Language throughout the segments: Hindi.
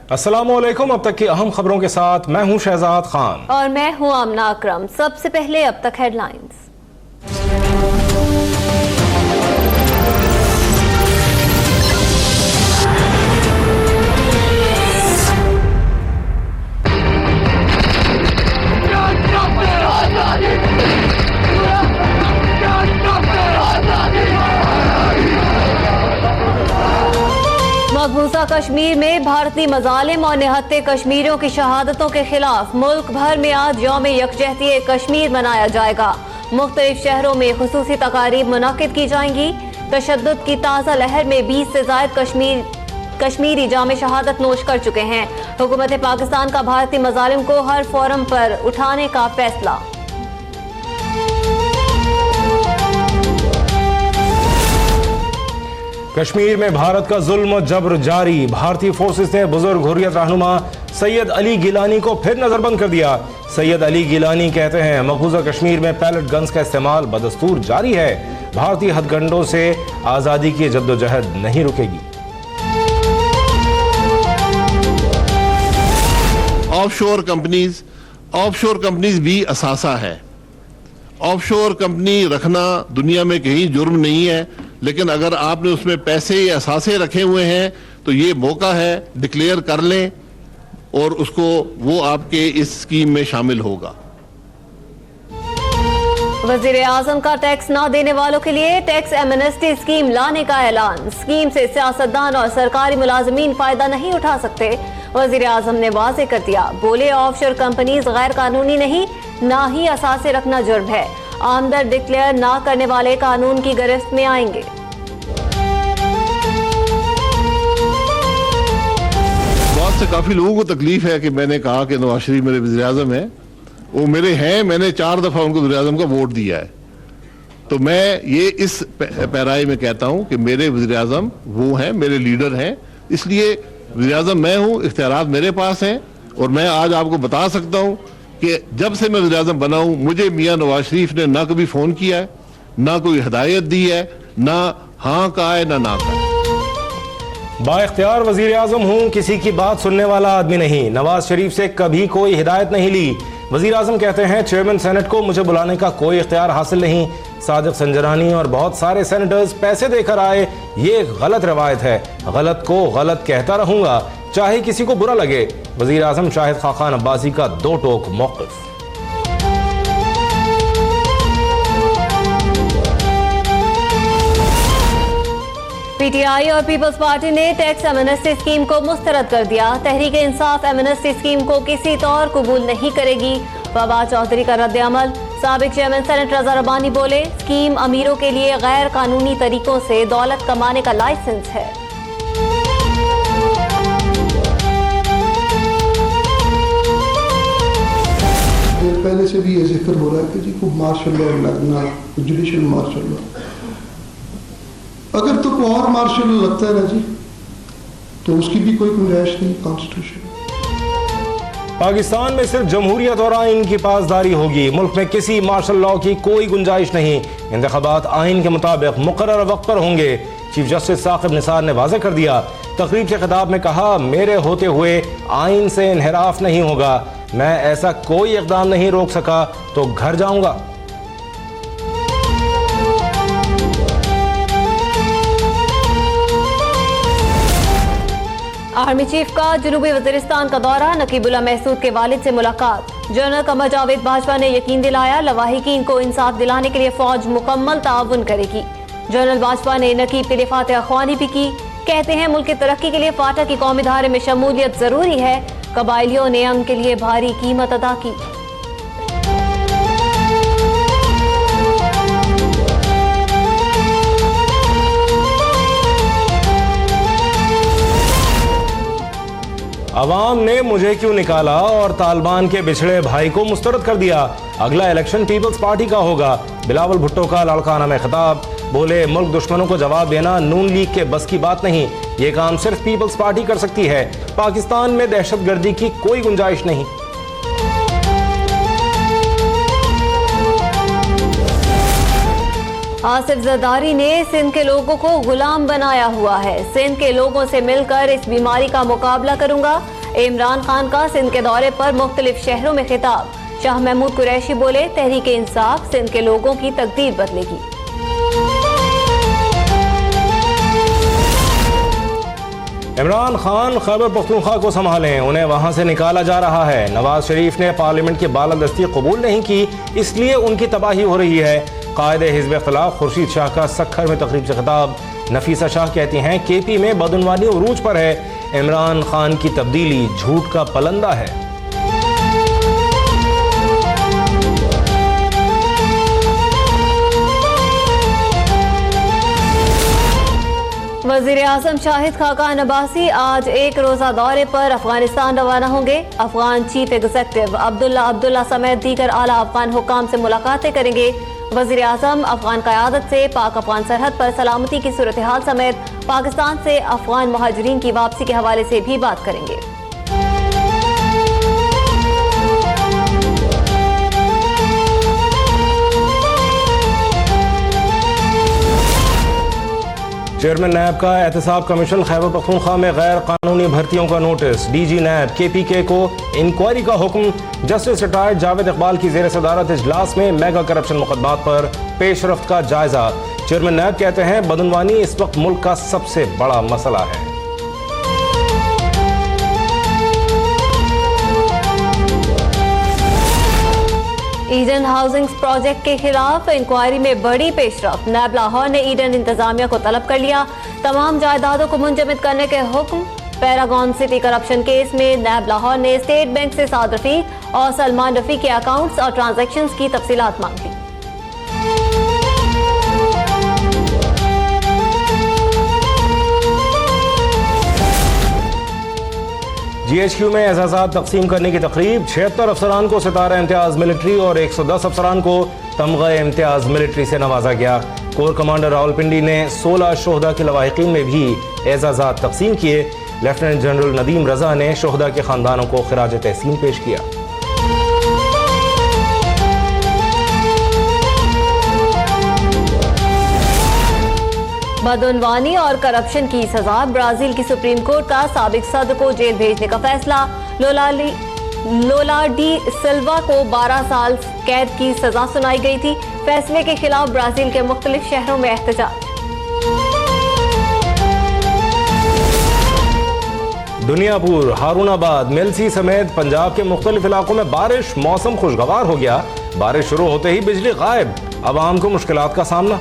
अस्सलामुअलैकुम। अब तक की अहम खबरों के साथ मैं हूं शहजाद खान और मैं हूं आमना अकरम। सबसे पहले अब तक हेडलाइंस। मकबूजा कश्मीर में भारतीय मजालिम और निहत्ते कश्मीरियों की शहादतों के खिलाफ मुल्क भर में आज यौम यकजहती कश्मीर मनाया जाएगा। मुख्तलिफ शहरों में खुसूसी तकारीब मुनक्किद की जाएंगी। तशद्दुद की ताज़ा लहर में 20 से ज़ायद कश्मीरी जाम शहादत नोश कर चुके हैं। हुकूमत पाकिस्तान का भारतीय मजालिम को हर फोरम पर उठाने का फैसला। कश्मीर में भारत का जुल्म जबर जारी। भारतीय फोर्सेस ने बुजुर्ग हुर्रियत रहनुमा सैयद अली गिलानी को फिर नजरबंद कर दिया। सैयद अली गिलानी कहते हैं मकबूजा कश्मीर में पैलेट गन्स का इस्तेमाल बदस्तूर जारी है। भारतीय हथकंडों से आजादी की जद्दोजहद नहीं रुकेगी। ऑफशोर कंपनीज भी असासा है। ऑफशोर कंपनी रखना दुनिया में कहीं जुर्म नहीं है, लेकिन अगर आपने उसमें पैसे या असासे रखे हुए हैं तो ये मौका है, डिक्लेयर कर लें और उसको वो आपके इस स्कीम में शामिल होगा। वजीर आजम का टैक्स न देने वालों के लिए टैक्स एमनेस्टी स्कीम लाने का ऐलान। स्कीम से सियासतदान और सरकारी मुलाजमीन फायदा नहीं उठा सकते। वजीर आजम ने वाज़ेह कर दिया। बोले ऑफशोर कंपनीज गैर कानूनी नहीं, ना ही असासे रखना जुर्म है। आमदन डिक्लेयर ना करने वाले कानून की गिरफ्त में आएंगे। बहुत से काफी लोगों को तकलीफ है कि मैंने कहा कि नवाज शरीफ मेरे वज़ीर आज़म हैं। वो मेरे हैं, मैंने 4 दफा उनको वज़ीर आज़म का वोट दिया है। तो मैं ये इस पैराई में कहता हूं कि मेरे वज़ीर आज़म वो हैं, मेरे लीडर हैं, इसलिए वज़ीर आज़म मैं हूं, इख्तियारात मेरे पास हैं। और मैं आज आपको बता सकता हूं कि जब से मैं वज़ीर आज़म बना हूं मुझे मियां नवाज शरीफ ने ना कभी फोन किया है, ना कोई हिदायत दी है, ना हाँ कहा है, ना कहा है। बाइख्तियार वजीर आजम हूँ, किसी की बात सुनने वाला आदमी नहीं। नवाज शरीफ से कभी कोई हिदायत नहीं ली। वजीर आजम कहते हैं चेयरमैन सेनेट को मुझे बुलाने का कोई इख्तियार हासिल नहीं। सादिक संजरानी और बहुत सारे सेनेटर्स पैसे देकर आए, ये गलत रवायत है। गलत को गलत कहता रहूंगा, चाहे किसी को बुरा लगे। वजीर आजम शाहिद खाकान अब्बासी का दो टोक मौक़िफ़। पीटीआई और पीपल्स पार्टी ने टैक्स एमनेस्टी स्कीम को मुस्तरद कर दिया। तहरीक इंसाफ एमनेस्टी स्कीम को किसी तौर कबूल नहीं करेगी। फवाद चौधरी का रद्द अमल। साबिक चेयरमैन सेनेट रजा रबानी बोले स्कीम अमीरों के लिए गैर कानूनी तरीकों से दौलत कमाने का लाइसेंस है। पहले से भी ये जिक्र हो रहा है कि जी को मार्शल लॉ लगना, जुडिशल मार्शल लॉ, अगर तो कोई और मार्शल लॉ लगता है ना जी तो उसकी भी कोई गुंजाइश नहीं कॉन्स्टिट्यूशन। पाकिस्तान में सिर्फ जमहूरियत और आइन की पासदारी होगी। मुल्क में किसी मार्शल लॉ की कोई गुंजाइश नहीं। इंतखाबात आइन के मुताबिक मुकर्रर वक्त पर होंगे। चीफ जस्टिस साकिब निसार ने वाज़ेह कर दिया। तकरीब के खिताब में कहा मेरे होते हुए आइन से इन्हिराफ नहीं होगा। मैं ऐसा कोई इक़दाम नहीं रोक सका तो घर जाऊंगा। आर्मी चीफ का जनूबी वजीरिस्तान का दौरा। नकीबुल्लाह महसूद के वालिद से मुलाकात। जनरल कमर जावेद बाजवा ने यकीन दिलाया लवाहिकीन को इंसाफ दिलाने के लिए फौज मुकम्मल ताउन करेगी। जनरल बाजवा ने नकीब के लिए फातिहा ख्वानी भी की। कहते हैं मुल्क की तरक्की के लिए फाटा की कौमी धारे में शमूलियत जरूरी है। कबायलियों ने अमन के लिए भारी कीमत अदा की। अवाम ने मुझे क्यों निकाला और तालिबान के बिछड़े भाई को मुस्तरद कर दिया। अगला इलेक्शन पीपल्स पार्टी का होगा। बिलावल भुट्टो का लाड़काना में खिताब। बोले मुल्क दुश्मनों को जवाब देना नून लीग के बस की बात नहीं। ये काम सिर्फ पीपल्स पार्टी कर सकती है। पाकिस्तान में दहशतगर्दी की कोई गुंजाइश नहीं। आसिफ जरदारी ने सिंध के लोगों को गुलाम बनाया हुआ है। सिंध के लोगों से मिलकर इस बीमारी का मुकाबला करूंगा। इमरान खान का सिंध के दौरे पर मुख्तलिफ शहरों में खिताब। शाह महमूद कुरैशी बोले, तहरीक इंसाफ सिंध के लोगों की तकदीर बदलेगी। इमरान खान खैबर पख्तूनख्वा को संभालें, उन्हें वहां से निकाला जा रहा है। नवाज शरीफ ने पार्लियामेंट की बालादस्ती कबूल नहीं की, इसलिए उनकी तबाही हो रही है। कायदे हिज़्ब इख्तिलाफ खुर्शीद शाह का सक्खर में तकरीब से खिताब। नफीसा शाह कहती हैं, केपी में बदउनवानी उरूज पर है। इमरान खान की तब्दीली झूठ का पलंदा है। वज़ीर आज़म शाहिद खाकान अब्बासी आज एक रोज़ा दौरे पर अफगानिस्तान रवाना होंगे। अफगान चीफ एग्जीक्यूटिव अब्दुल्ला समेत दीगर आला अफगान हुक्काम से मुलाकातें करेंगे। वज़ीर आज़म अफगान क़यादत से पाक अफगान सरहद पर सलामती की सूरत हाल समेत पाकिस्तान से अफगान मुहाजिरीन की वापसी के हवाले से भी बात करेंगे। चेयरमैन नैब का एहतसाब कमीशन खैबर पख्तूनख्वा में गैर कानूनी भर्तियों का नोटिस। डीजी नैब KPK को इंक्वायरी का हुक्म। जस्टिस रिटायर्ड जावेद इकबाल की ज़ेर सदारत इजलास में मेगा करप्शन मुकदमात पर पेशरफ्त का जायजा। चेयरमैन नैब कहते हैं, बदउनवानी इस वक्त मुल्क का सबसे बड़ा मसला है। ईडन हाउसिंग प्रोजेक्ट के खिलाफ इंक्वायरी में बड़ी पेशरफ्त। नैब लाहौर ने ईडन इंतजामिया को तलब कर लिया, तमाम जायदादों को मुंजमद करने के हुक्म। पैरागॉन सिटी करप्शन केस में नैब लाहौर ने स्टेट बैंक से साद रफीक और सलमान रफी के अकाउंट्स और ट्रांजैक्शंस की तफसीलात मांग ली। GHQ में एजाज़ात तकसीम करने की तकरीब। 76 अफसरान को सितारा इम्तियाज़ मिलिट्री और 110 अफसरान को तमगा इम्तियाज़ मिलिट्री से नवाजा गया। कोर कमांडर रावलपिंडी ने 16 शोहदा के लवाहिकीन में भी एजाज़ात तकसीम किए। लेफ्टिनेंट जनरल नदीम रजा ने शोहदा के खानदानों को खिराज तहसीन पेश किया। बदउनवानी और करप्शन की सजा। ब्राजील की सुप्रीम कोर्ट का साबिक सदर को जेल भेजने का फैसला। लोला डी सिल्वा को 12 साल कैद की सजा सुनाई गई थी। फैसले के खिलाफ ब्राजील के मुख्तलिफ शहरों में एहतजाज। दुनियापुर, हारूनाबाद, मिल्सी समेत पंजाब के मुख्तलिफ इलाकों में बारिश। मौसम खुशगवार हो गया। बारिश शुरू होते ही बिजली गायब। अवाम को मुश्किलात का सामना।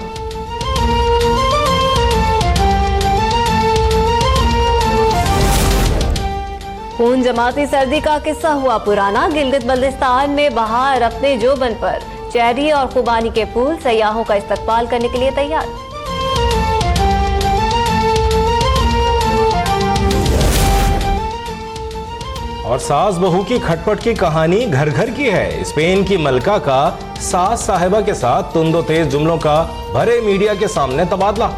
खून जमाती सर्दी का किस्सा हुआ पुराना। गिलगित बल्तिस्तान में बहार अपने जोबन पर। चेरी और खुबानी के फूल सयाहों का इस्तकबाल करने के लिए तैयार। और सास बहू की खटपट की कहानी घर घर की है। स्पेन की मलका का सास साहिबा के साथ तुंदो तेज जुमलों का भरे मीडिया के सामने तबादला।